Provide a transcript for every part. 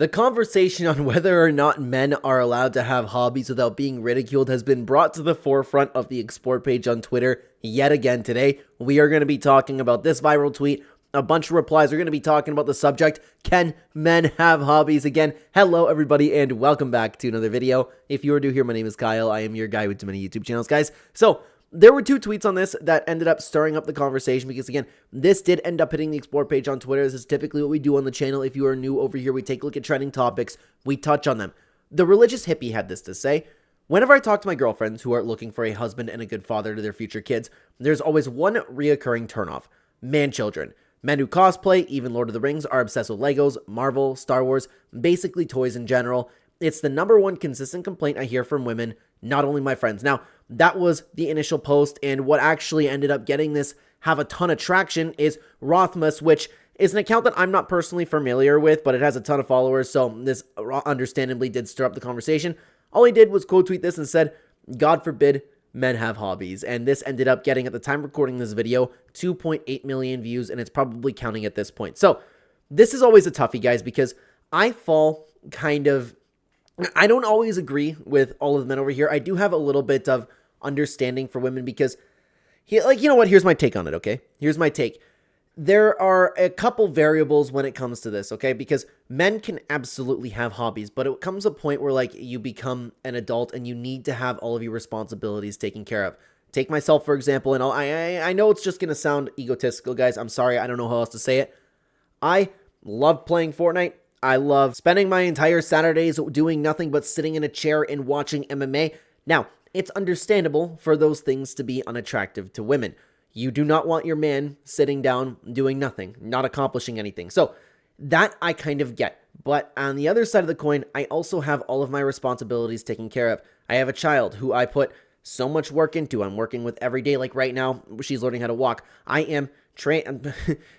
The conversation on whether or not men are allowed to have hobbies without being ridiculed has been brought to the forefront of the Explore page on Twitter yet again today. We are going to be talking about this viral tweet, a bunch of replies. We're going to be talking about the subject, can men have hobbies? Again, hello everybody and welcome back to another video. If you are new here, my name is Kyle. I am your guy with too many YouTube channels, guys. So, there were two tweets on this that ended up stirring up the conversation because, again, this did end up hitting the Explore page on Twitter. This is typically what we do on the channel. If you are new over here, we take a look at trending topics. We touch on them. The religious hippie had this to say. Whenever I talk to my girlfriends who are looking for a husband and a good father to their future kids, there's always one reoccurring turnoff. Man children. Men who cosplay, even Lord of the Rings, are obsessed with Legos, Marvel, Star Wars, basically toys in general. It's the number one consistent complaint I hear from women, not only my friends. Now, that was the initial post, and what actually ended up getting this have a ton of traction is Rothmus, which is an account that I'm not personally familiar with, but it has a ton of followers, so this understandably did stir up the conversation. All he did was quote tweet this and said, "God forbid men have hobbies," and this ended up getting, at the time recording this video, 2.8 million views, and it's probably counting at this point. So, this is always a toughie, guys, because I fall I don't always agree with all of the men over here. I do have a little bit of understanding for women because, you know what? Here's my take on it, okay? Here's my take. There are a couple variables when it comes to this, okay? Because men can absolutely have hobbies, but it comes a point where, you become an adult and you need to have all of your responsibilities taken care of. Take myself, for example, and I know it's just going to sound egotistical, guys. I'm sorry. I don't know how else to say it. I love playing Fortnite. I love spending my entire Saturdays doing nothing but sitting in a chair and watching MMA. Now, it's understandable for those things to be unattractive to women. You do not want your man sitting down doing nothing, not accomplishing anything. So that I kind of get. But on the other side of the coin, I also have all of my responsibilities taken care of. I have a child who I put so much work into. I'm working with every day. Like right now, she's learning how to walk. I am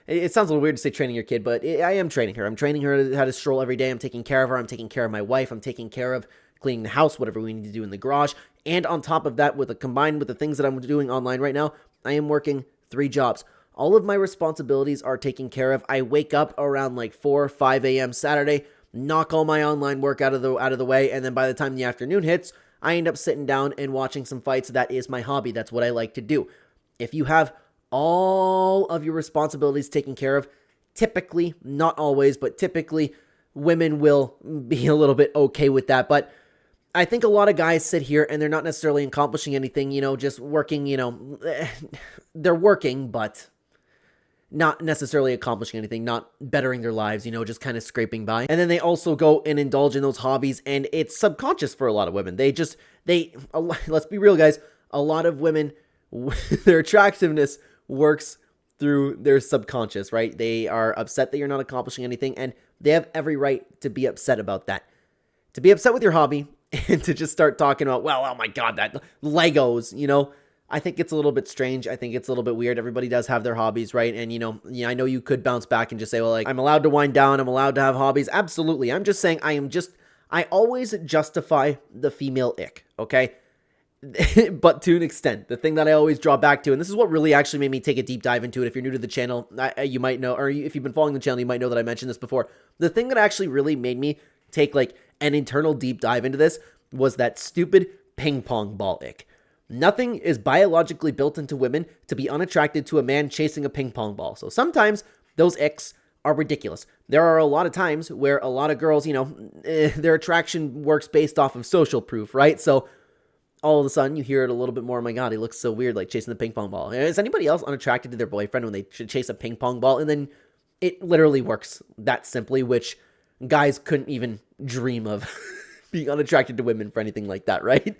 it sounds a little weird to say training your kid, but I am training her. I'm training her how to stroll every day. I'm taking care of her. I'm taking care of my wife. I'm taking care of cleaning the house, whatever we need to do in the garage. And on top of that, combined with the things that I'm doing online right now, I am working 3 jobs. All of my responsibilities are taken care of. I wake up around 4 or 5 a.m. Saturday, knock all my online work out of the way, and then by the time the afternoon hits, I end up sitting down and watching some fights. That is my hobby. That's what I like to do. If you have all of your responsibilities taken care of, typically, not always, but typically, women will be a little bit okay with that. But I think a lot of guys sit here and they're not necessarily accomplishing anything, just working, they're working, but not necessarily accomplishing anything, not bettering their lives, just kind of scraping by. And then they also go and indulge in those hobbies, and it's subconscious for a lot of women. Let's be real, guys, a lot of women, their attractiveness works through their subconscious, right? They are upset that you're not accomplishing anything, and they have every right to be upset about that. To be upset with your hobby, and to just start talking about, well, oh my God, that Legos, I think it's a little bit strange. I think it's a little bit weird. Everybody does have their hobbies, right? And, I know you could bounce back and just say, well, I'm allowed to wind down. I'm allowed to have hobbies. Absolutely. I'm just saying I always justify the female ick, okay? But to an extent, the thing that I always draw back to, and this is what really actually made me take a deep dive into it. If you're new to the channel, you might know, or if you've been following the channel, you might know that I mentioned this before. The thing that actually really made me take an internal deep dive into this was that stupid ping pong ball ick. Nothing is biologically built into women to be unattracted to a man chasing a ping pong ball. So sometimes those icks are ridiculous. There are a lot of times where a lot of girls, their attraction works based off of social proof, right? So all of a sudden you hear it a little bit more, oh my God, he looks so weird, chasing the ping pong ball. Is anybody else unattracted to their boyfriend when they should chase a ping pong ball? And then it literally works that simply, which guys couldn't even dream of being unattracted to women for anything like that, right?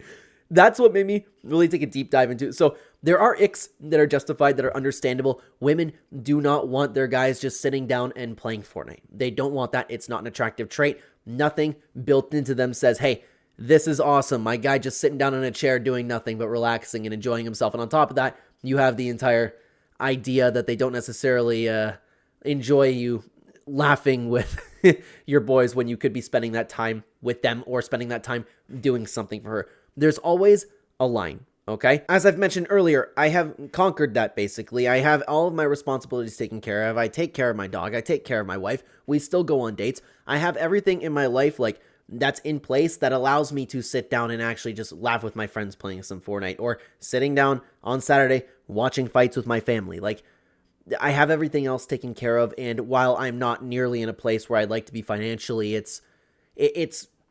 That's what made me really take a deep dive into it. So there are icks that are justified, that are understandable. Women do not want their guys just sitting down and playing Fortnite. They don't want that. It's not an attractive trait. Nothing built into them says, hey, this is awesome. My guy just sitting down in a chair doing nothing but relaxing and enjoying himself. And on top of that, you have the entire idea that they don't necessarily enjoy you laughing with your boys when you could be spending that time with them or spending that time doing something for her. There's always a line. Okay? As I've mentioned earlier, I have conquered that basically. I have all of my responsibilities taken care of. I take care of my dog. I take care of my wife. We still go on dates. I have everything in my life, like, that's in place that allows me to sit down and actually just laugh with my friends playing some Fortnite, or sitting down on Saturday watching fights with my family. Like, I have everything else taken care of, and while I'm not nearly in a place where I'd like to be financially, it's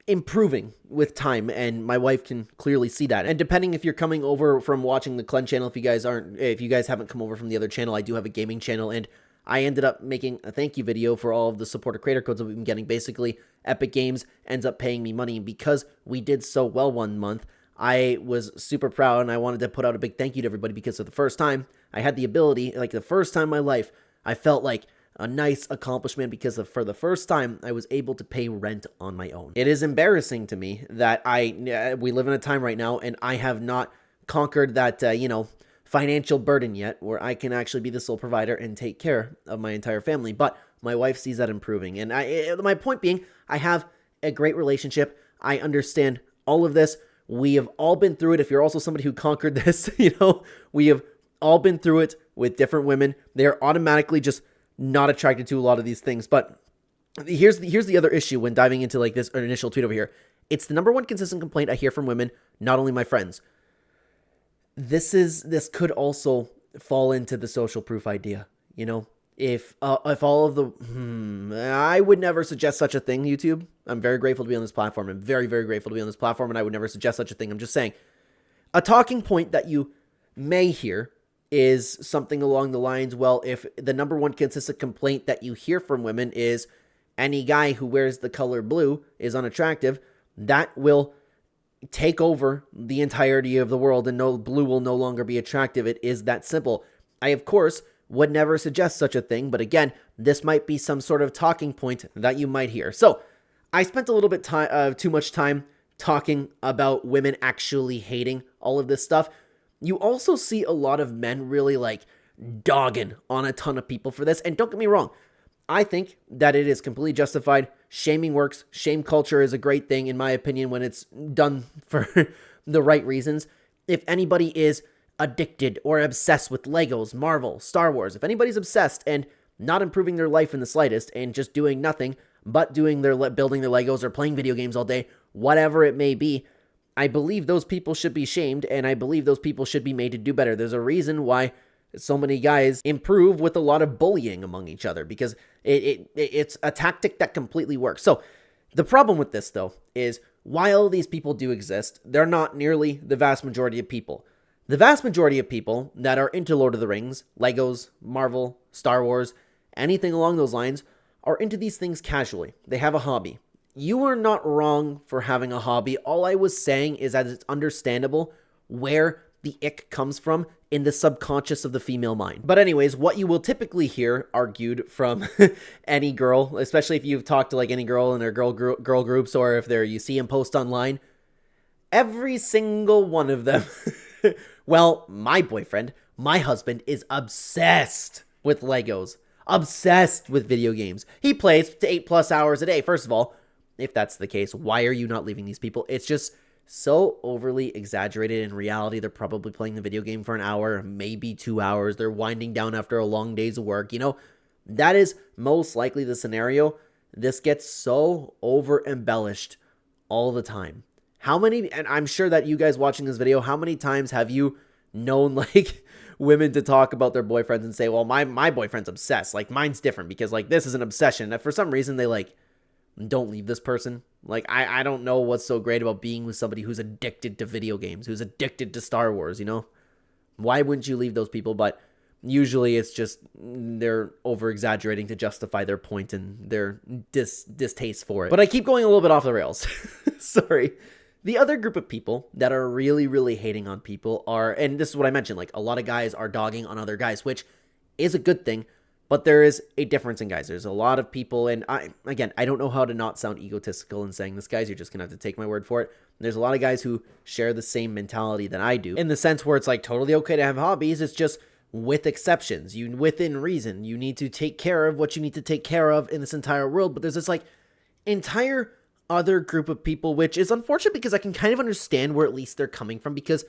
improving with time, and my wife can clearly see that. And depending if you're coming over from watching the Clen channel, if you guys haven't come over from the other channel, I do have a gaming channel, and I ended up making a thank you video for all of the supporter creator codes that we've been getting. Basically, Epic Games ends up paying me money, and because we did so well one month, I was super proud, and I wanted to put out a big thank you to everybody, because for the first time, I had the ability, like the first time in my life, I felt like a nice accomplishment, because for the first time, I was able to pay rent on my own. It is embarrassing to me that we live in a time right now, and I have not conquered that, financial burden yet, where I can actually be the sole provider and take care of my entire family. But my wife sees that improving. And my point being, I have a great relationship. I understand all of this. We have all been through it. If you're also somebody who conquered this, we have all been through it with different women. They're automatically just not attracted to a lot of these things. But here's the other issue when diving into like this initial tweet over here. It's the number one consistent complaint I hear from women, not only my friends. This could also fall into the social proof idea. If all of the I would never suggest such a thing, YouTube. I'm very grateful to be on this platform. I'm very, very grateful to be on this platform, and I would never suggest such a thing. I'm just saying, a talking point that you may hear is something along the lines, well, if the number one consistent complaint that you hear from women is any guy who wears the color blue is unattractive, that will take over the entirety of the world, and blue will no longer be attractive. It is that simple. I, of course, would never suggest such a thing, but again, this might be some sort of talking point that you might hear. So, I spent a little bit too much time talking about women actually hating all of this stuff. You also see a lot of men really like dogging on a ton of people for this, and don't get me wrong, I think that it is completely justified. Shaming works. Shame culture is a great thing, in my opinion, when it's done for the right reasons. If anybody is addicted or obsessed with Legos, Marvel, Star Wars, if anybody's obsessed and not improving their life in the slightest and just doing nothing but building their Legos or playing video games all day, whatever it may be, I believe those people should be shamed, and I believe those people should be made to do better. There's a reason why so many guys improve with a lot of bullying among each other, because it's a tactic that completely works. So the problem with this, though, is while these people do exist, they're not nearly the vast majority of people. The vast majority of people that are into Lord of the Rings, Legos, Marvel, Star Wars, anything along those lines, are into these things casually. They have a hobby. You are not wrong for having a hobby. All I was saying is that it's understandable where the ick comes from in the subconscious of the female mind. But anyways, what you will typically hear argued from any girl, especially if you've talked to like any girl in their girl groups, or if you see them post online, every single one of them, well, my boyfriend, my husband, is obsessed with Legos, obsessed with video games. He plays to 8+ hours a day. First of all, if that's the case, why are you not leaving these people? It's just so overly exaggerated. In reality, they're probably playing the video game for an hour, maybe 2 hours. They're winding down after a long day's work. That is most likely the scenario. This gets so over embellished all the time. And I'm sure that you guys watching this video, how many times have you known like women to talk about their boyfriends and say, well, my boyfriend's obsessed. Like, mine's different because like this is an obsession. And for some reason they like don't leave this person. Like, I don't know what's so great about being with somebody who's addicted to video games, who's addicted to Star Wars, Why wouldn't you leave those people? But usually it's just they're over-exaggerating to justify their point and their distaste for it. But I keep going a little bit off the rails. Sorry. The other group of people that are really, really hating on people are, and this is what I mentioned, like a lot of guys are dogging on other guys, which is a good thing. But there is a difference in guys. There's a lot of people, and I don't know how to not sound egotistical in saying this, guys. You're just going to have to take my word for it. There's a lot of guys who share the same mentality that I do, in the sense where it's like totally okay to have hobbies. It's just with exceptions. Within reason. You need to take care of what you need to take care of in this entire world. But there's this like entire other group of people, which is unfortunate because I can kind of understand where at least they're coming from, because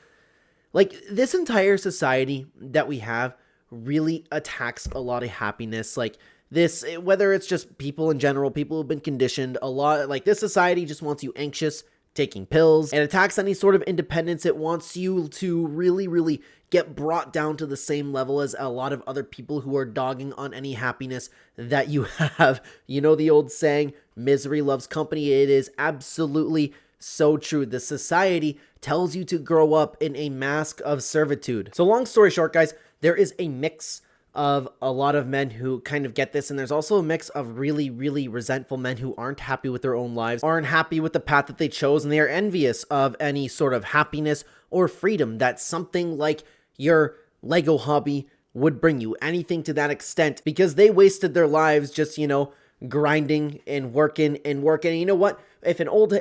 Like, this entire society that we have really attacks a lot of happiness. Like, this, whether it's just people in general, people who've been conditioned a lot, like, this society just wants you anxious, taking pills. It attacks any sort of independence. It wants you to really, really get brought down to the same level as a lot of other people who are dogging on any happiness that you have. You know the old saying, misery loves company. It is absolutely so true. The society tells you to grow up in a mask of servitude. So long story short, guys, there is a mix of a lot of men who kind of get this, and there's also a mix of really, really resentful men who aren't happy with their own lives, aren't happy with the path that they chose, and they are envious of any sort of happiness or freedom that something like your Lego hobby would bring you, anything to that extent, because they wasted their lives just, you know, grinding and working and working. And you know what? If an old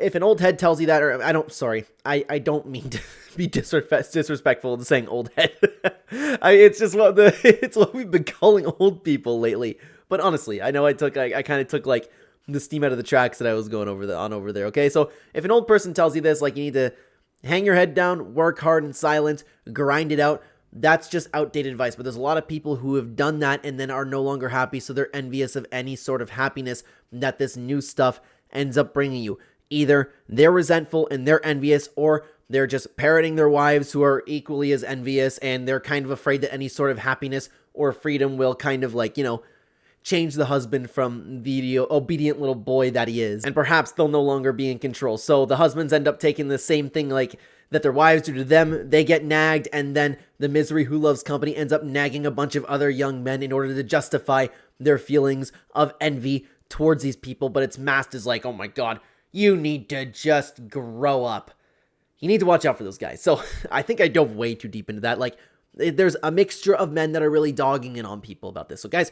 head tells you that, or I don't mean to be disrespectful in saying old head. It's just it's what we've been calling old people lately. But honestly, I know I kind of took like the steam out of the tracks that I was going over there. Okay, so if an old person tells you this, like, you need to hang your head down, work hard in silence, grind it out, that's just outdated advice. But there's a lot of people who have done that and then are no longer happy, so they're envious of any sort of happiness that this new stuff ends up bringing you. Either they're resentful and they're envious, or they're just parroting their wives who are equally as envious, and they're kind of afraid that any sort of happiness or freedom will kind of, like, you know, change the husband from the obedient little boy that he is, and perhaps they'll no longer be in control. So the husbands end up taking the same thing like that their wives do to them. They get nagged, and then the misery who loves company ends up nagging a bunch of other young men in order to justify their feelings of envy towards these people. But it's masked as like, oh my god, you need to just grow up. You need to watch out for those guys. So I think I dove way too deep into that. Like, there's a mixture of men that are really dogging in on people about this. So guys,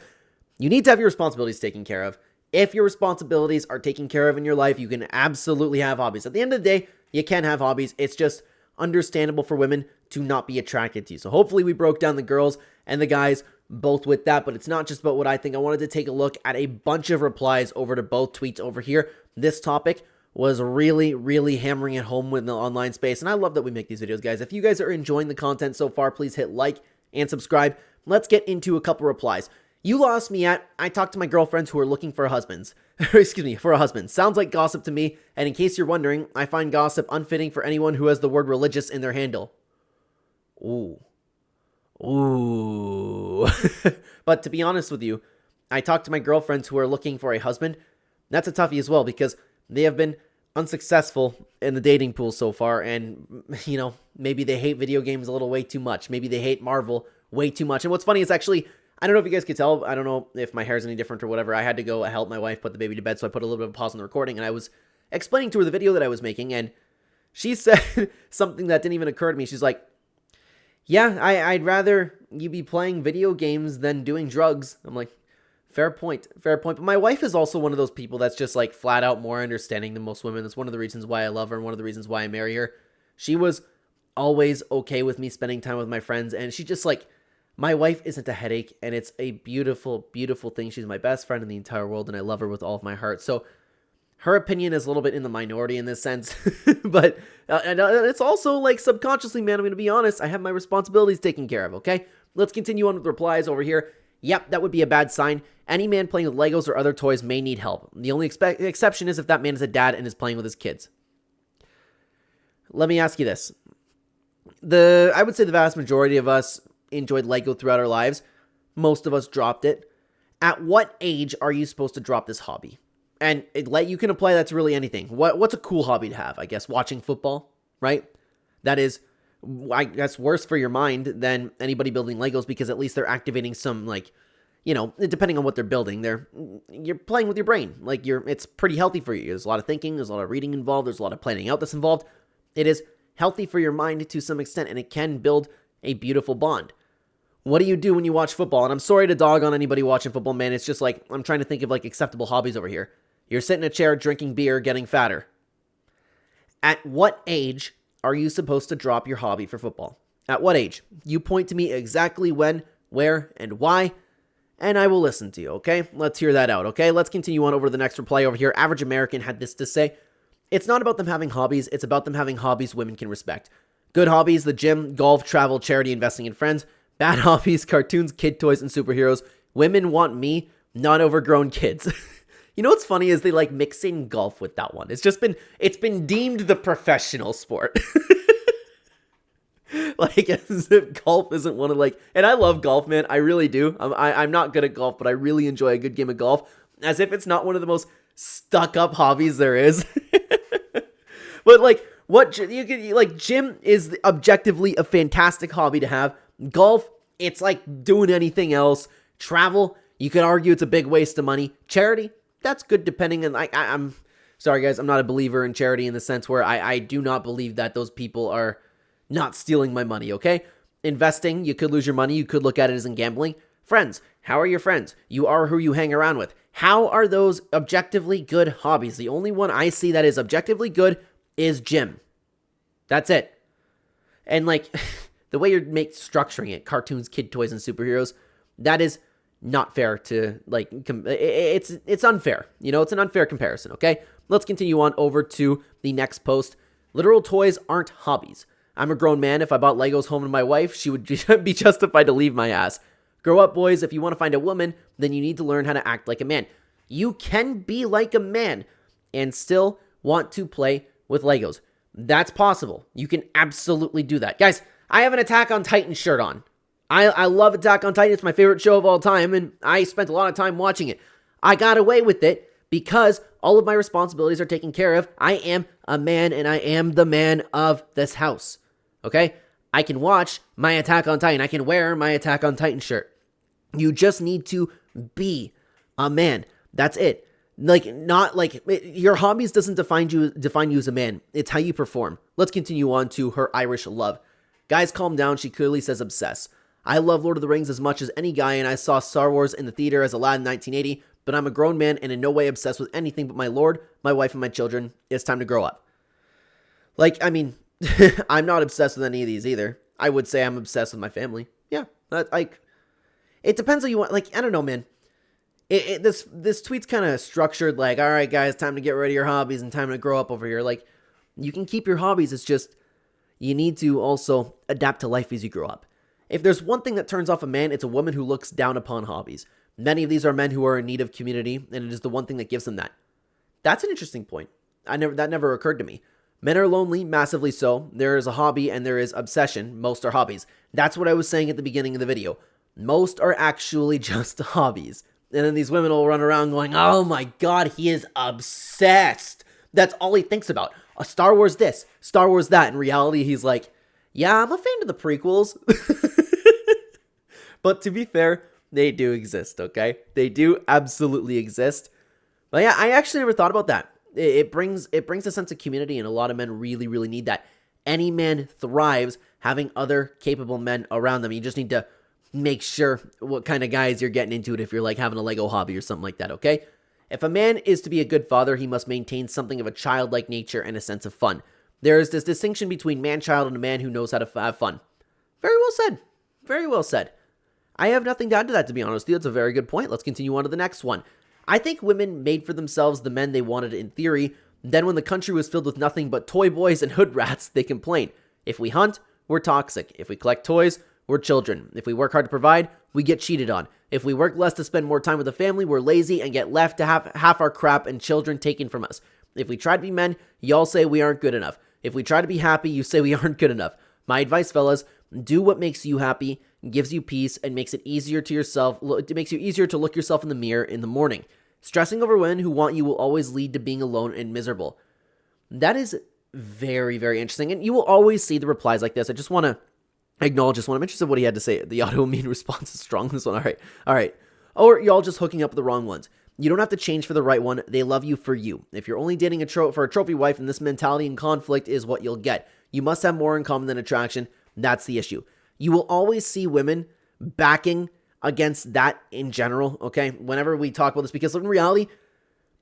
you need to have your responsibilities taken care of. If your responsibilities are taken care of in your life, you can absolutely have hobbies. At the end of the day, you can have hobbies. It's just understandable for women to not be attracted to you. So hopefully we broke down the girls and the guys both with that, but it's not just about what I think. I wanted to take a look at a bunch of replies over to both tweets over here. This topic was really, really hammering it home with the online space, and I love that we make these videos, guys. If you guys are enjoying the content so far, please hit like and subscribe. Let's get into a couple replies. You lost me at, I talked to my girlfriends who are looking for husbands. Excuse me, for a husband. Sounds like gossip to me, and in case you're wondering, I find gossip unfitting for anyone who has the word religious in their handle. Ooh. Ooh. But to be honest with you, I talked to my girlfriends who are looking for a husband. That's a toughie as well, because they have been unsuccessful in the dating pool so far, and, you know, maybe they hate video games a little way too much. Maybe they hate Marvel way too much. And what's funny is actually, I don't know if you guys could tell, I don't know if my hair is any different or whatever. I had to go help my wife put the baby to bed, so I put a little bit of a pause on the recording, and I was explaining to her the video that I was making, and she said something that didn't even occur to me. She's like, yeah, I'd rather you be playing video games than doing drugs. I'm like, fair point, fair point. But my wife is also one of those people that's just like flat out more understanding than most women. That's one of the reasons why I love her and one of the reasons why I marry her. She was always okay with me spending time with my friends, and she just like, my wife isn't a headache, and it's a beautiful, beautiful thing. She's my best friend in the entire world, and I love her with all of my heart. So her opinion is a little bit in the minority in this sense, but it's also like subconsciously, man, I'm going to be honest, I have my responsibilities taken care of, okay? Let's continue on with replies over here. Yep, that would be a bad sign. Any man playing with Legos or other toys may need help. The only exception is if that man is a dad and is playing with his kids. Let me ask you this. I would say the vast majority of us enjoyed Lego throughout our lives. Most of us dropped it. At what age are you supposed to drop this hobby? And you can apply that to really anything. What's a cool hobby to have? I guess watching football, right? That is, that's worse for your mind than anybody building Legos, because at least they're activating some, like, you know, depending on what they're building, you're playing with your brain. Like, it's pretty healthy for you. There's a lot of thinking, there's a lot of reading involved, there's a lot of planning out that's involved. It is healthy for your mind to some extent, and it can build a beautiful bond. What do you do when you watch football? And I'm sorry to dog on anybody watching football, man. It's just like, I'm trying to think of like acceptable hobbies over here. You're sitting in a chair, drinking beer, getting fatter. At what age are you supposed to drop your hobby for football? At what age? You point to me exactly when, where, and why, and I will listen to you, okay? Let's hear that out, okay? Let's continue on over to the next reply over here. Average American had this to say. It's not about them having hobbies. It's about them having hobbies women can respect. Good hobbies, the gym, golf, travel, charity, investing in friends. Bad hobbies, cartoons, kid toys, and superheroes. Women want me, not overgrown kids. You know what's funny is they like mixing golf with that one. It's been deemed the professional sport. Like, as if golf isn't one of like, and I love golf, man. I really do. I'm not good at golf, but I really enjoy a good game of golf. As if it's not one of the most stuck up hobbies there is. But like, gym is objectively a fantastic hobby to have. Golf, it's like doing anything else. Travel, you could argue it's a big waste of money. Charity, that's good depending on, I'm sorry guys, I'm not a believer in charity in the sense where I do not believe that those people are not stealing my money, okay? Investing, you could lose your money. You could look at it as in gambling. Friends, how are your friends? You are who you hang around with. How are those objectively good hobbies? The only one I see that is objectively good is gym. That's it. And like, the way you're structuring it, cartoons, kid toys, and superheroes, that is not fair to, like, it's unfair. You know, it's an unfair comparison, okay? Let's continue on over to the next post. Literal toys aren't hobbies. I'm a grown man. If I bought Legos home to my wife, she would be justified to leave my ass. Grow up, boys. If you want to find a woman, then you need to learn how to act like a man. You can be like a man and still want to play with Legos. That's possible. You can absolutely do that. Guys, I have an Attack on Titan shirt on. I love Attack on Titan. It's my favorite show of all time, and I spent a lot of time watching it. I got away with it because all of my responsibilities are taken care of. I am a man, and I am the man of this house. Okay? I can watch my Attack on Titan. I can wear my Attack on Titan shirt. You just need to be a man. That's it. Like, not like your hobbies doesn't define you as a man. It's how you perform. Let's continue on to her Irish love. Guys, calm down. She clearly says obsess. I love Lord of the Rings as much as any guy, and I saw Star Wars in the theater as a lad in 1980, but I'm a grown man and in no way obsessed with anything but my Lord, my wife, and my children. It's time to grow up. Like, I mean, I'm not obsessed with any of these either. I would say I'm obsessed with my family. Yeah, it depends on you want. Like, I don't know, man. This tweet's kind of structured like, all right, guys, time to get rid of your hobbies and time to grow up over here. Like, you can keep your hobbies. It's just you need to also adapt to life as you grow up. If there's one thing that turns off a man, it's a woman who looks down upon hobbies. Many of these are men who are in need of community, and it is the one thing that gives them that. That's an interesting point. That never occurred to me. Men are lonely, massively so. There is a hobby and there is obsession. Most are hobbies. That's what I was saying at the beginning of the video. Most are actually just hobbies. And then these women will run around going, oh my god, he is obsessed. That's all he thinks about. Star Wars this, Star Wars that. In reality, he's like, yeah, I'm a fan of the prequels. But to be fair, they do exist, okay? They do absolutely exist. But yeah, I actually never thought about that. It brings a sense of community, and a lot of men really, really need that. Any man thrives having other capable men around them. You just need to make sure what kind of guys you're getting into it if you're like having a Lego hobby or something like that, okay? If a man is to be a good father, he must maintain something of a childlike nature and a sense of fun. There is this distinction between man-child and a man who knows how to have fun. Very well said. Very well said. I have nothing to add to that, to be honest with you. That's a very good point. Let's continue on to the next one. I think women made for themselves the men they wanted in theory. Then when the country was filled with nothing but toy boys and hood rats, they complain. If we hunt, we're toxic. If we collect toys, we're children. If we work hard to provide, we get cheated on. If we work less to spend more time with the family, we're lazy and get left to have half our crap and children taken from us. If we try to be men, y'all say we aren't good enough. If we try to be happy, you say we aren't good enough. My advice, fellas, do what makes you happy, gives you peace, and makes it easier to yourself. It makes you easier to look yourself in the mirror in the morning. Stressing over women who want you will always lead to being alone and miserable. That is very, very interesting. And you will always see the replies like this. I just want to acknowledge this one. I'm interested in what he had to say. The autoimmune response is strong. This one. All right. Or y'all just hooking up with the wrong ones. You don't have to change for the right one. They love you for you. If you're only dating for a trophy wife, and this mentality and conflict is what you'll get. You must have more in common than attraction. That's the issue. You will always see women backing against that in general, okay? Whenever we talk about this, because in reality,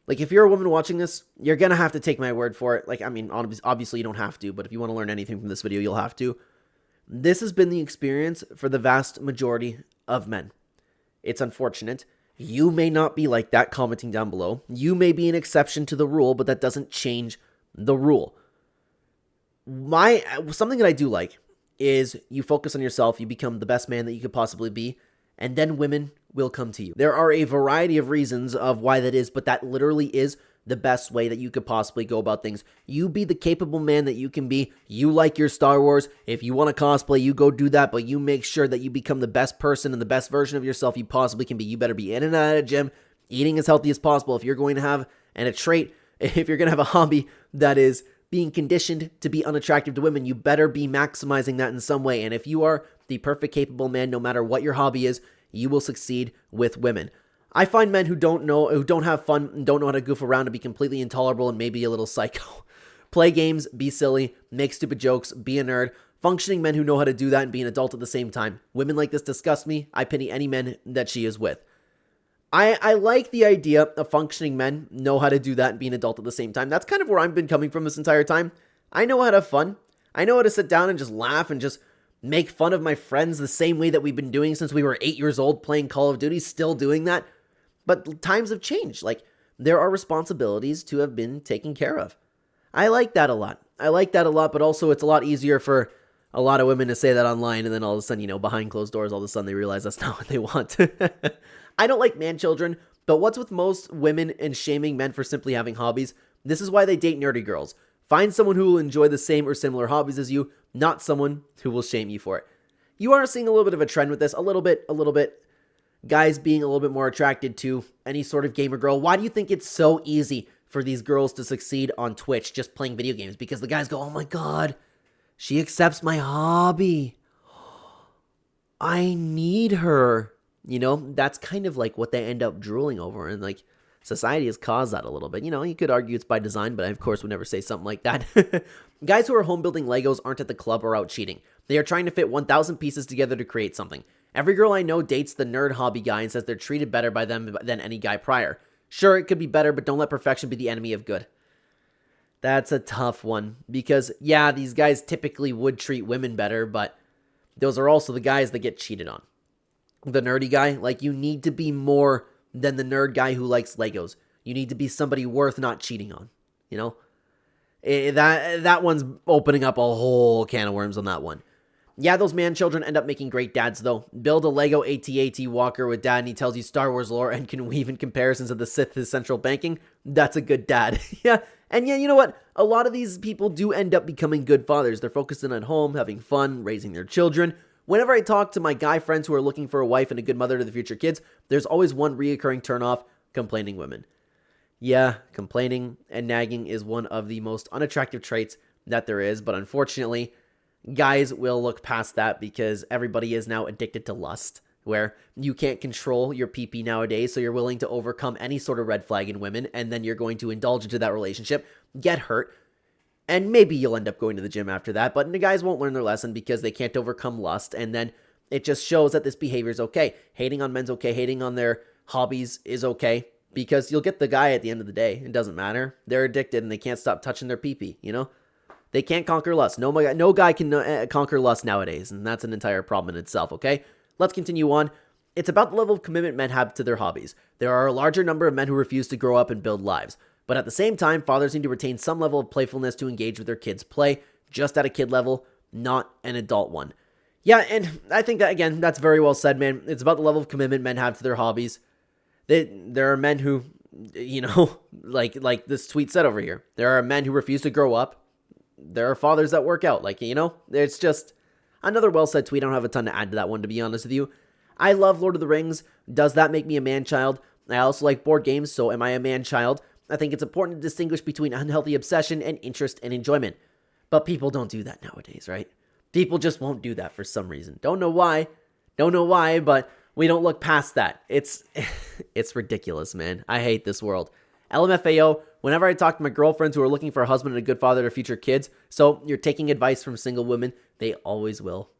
like if you're a woman watching this, you're going to have to take my word for it. Like, I mean, obviously you don't have to, but if you want to learn anything from this video, you'll have to. This has been the experience for the vast majority of men. It's unfortunate. You may not be like that, commenting down below. You may be an exception to the rule, but that doesn't change the rule. Something that I do like is you focus on yourself, you become the best man that you could possibly be, and then women will come to you. There are a variety of reasons of why that is, but that literally is the best way that you could possibly go about things. You be the capable man that you can be. You like your Star Wars. If you want to cosplay, you go do that, but you make sure that you become the best person and the best version of yourself you possibly can be. You better be in and out of the gym, eating as healthy as possible. If you're going to have, and a trait, if you're going to have a hobby that is being conditioned to be unattractive to women, you better be maximizing that in some way. And if you are the perfect capable man, no matter what your hobby is, you will succeed with women. I find men who don't have fun, and don't know how to goof around to be completely intolerable and maybe a little psycho. Play games, be silly, make stupid jokes, be a nerd. Functioning men who know how to do that and be an adult at the same time. Women like this disgust me. I pity any men that she is with. I like the idea of functioning men know how to do that and be an adult at the same time. That's kind of where I've been coming from this entire time. I know how to have fun. I know how to sit down and just laugh and just make fun of my friends the same way that we've been doing since we were 8 years old playing Call of Duty, still doing that. But times have changed. Like, there are responsibilities to have been taken care of. I like that a lot. But also it's a lot easier for a lot of women to say that online, and then all of a sudden, behind closed doors, all of a sudden they realize that's not what they want. I don't like man children, but what's with most women and shaming men for simply having hobbies? This is why they date nerdy girls. Find someone who will enjoy the same or similar hobbies as you, not someone who will shame you for it. You are seeing a little bit of a trend with this, a little bit. Guys being a little bit more attracted to any sort of gamer girl. Why do you think it's so easy for these girls to succeed on Twitch just playing video games? Because the guys go, oh my god, she accepts my hobby. I need her. That's kind of like what they end up drooling over. And like, society has caused that a little bit. You could argue it's by design, but I, of course, would never say something like that. Guys who are home building Legos aren't at the club or out cheating. They are trying to fit 1,000 pieces together to create something. Every girl I know dates the nerd hobby guy and says they're treated better by them than any guy prior. Sure, it could be better, but don't let perfection be the enemy of good. That's a tough one, because yeah, these guys typically would treat women better, but those are also the guys that get cheated on. The nerdy guy, like, you need to be more than the nerd guy who likes Legos. You need to be somebody worth not cheating on, That one's opening up a whole can of worms on that one. Yeah, those man children end up making great dads, though. Build a Lego AT-AT walker with dad and he tells you Star Wars lore and can weave in comparisons of the Sith to central banking. That's a good dad. Yeah, and yeah, you know what? A lot of these people do end up becoming good fathers. They're focusing at home, having fun, raising their children. Whenever I talk to my guy friends who are looking for a wife and a good mother to the future kids, there's always one reoccurring turnoff: complaining women. Yeah, complaining and nagging is one of the most unattractive traits that there is, but unfortunately, guys will look past that because everybody is now addicted to lust, where you can't control your PP nowadays, so you're willing to overcome any sort of red flag in women, and then you're going to indulge into that relationship, get hurt, and maybe you'll end up going to the gym after that, but the guys won't learn their lesson because they can't overcome lust, and then it just shows that this behavior is okay. Hating on men's okay, hating on their hobbies is okay, because you'll get the guy at the end of the day. It doesn't matter. They're addicted and they can't stop touching their PP, They can't conquer lust. No guy can conquer lust nowadays, and that's an entire problem in itself, okay? Let's continue on. It's about the level of commitment men have to their hobbies. There are a larger number of men who refuse to grow up and build lives. But at the same time, fathers need to retain some level of playfulness to engage with their kids' play, just at a kid level, not an adult one. Yeah, and I think that, again, that's very well said, man. It's about the level of commitment men have to their hobbies. There are men who, like this tweet said over here, there are men who refuse to grow up. There are fathers that work out. It's just another well-said tweet. I don't have a ton to add to that one, to be honest with you. I love Lord of the Rings. Does that make me a man-child? I also like board games, so am I a man-child? I think it's important to distinguish between unhealthy obsession and interest and enjoyment. But people don't do that nowadays, right? People just won't do that for some reason. Don't know why, but we don't look past that. It's ridiculous, man. I hate this world. LMFAO, whenever I talk to my girlfriends who are looking for a husband and a good father to future kids, so you're taking advice from single women, they always will.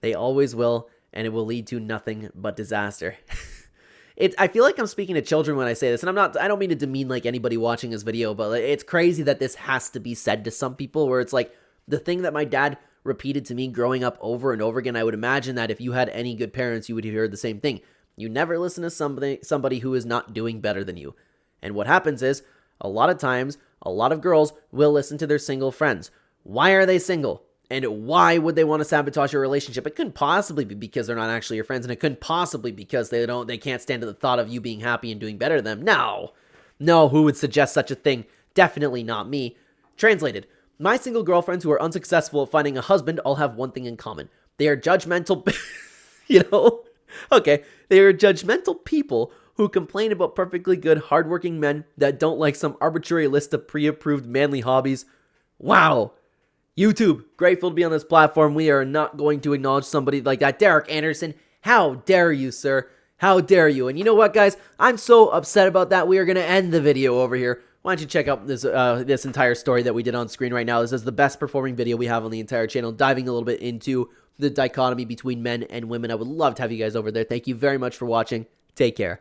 They always will, and it will lead to nothing but disaster. I feel like I'm speaking to children when I say this, and I don't mean to demean like anybody watching this video, but it's crazy that this has to be said to some people, where it's like the thing that my dad repeated to me growing up over and over again. I would imagine that if you had any good parents, you would hear the same thing. You never listen to somebody who is not doing better than you. And what happens is, a lot of times, a lot of girls will listen to their single friends. Why are they single? And why would they want to sabotage your relationship? It couldn't possibly be because they're not actually your friends, and it couldn't possibly be because they can't stand to the thought of you being happy and doing better than them. No, who would suggest such a thing? Definitely not me. Translated, my single girlfriends who are unsuccessful at finding a husband all have one thing in common. They are judgmental, Okay, they are judgmental people who complain about perfectly good, hardworking men that don't like some arbitrary list of pre-approved manly hobbies. Wow. YouTube, grateful to be on this platform. We are not going to acknowledge somebody like that. Derek Anderson, how dare you, sir? How dare you? And you know what, guys? I'm so upset about that. We are going to end the video over here. Why don't you check out this entire story that we did on screen right now. This is the best performing video we have on the entire channel, diving a little bit into the dichotomy between men and women. I would love to have you guys over there. Thank you very much for watching. Take care.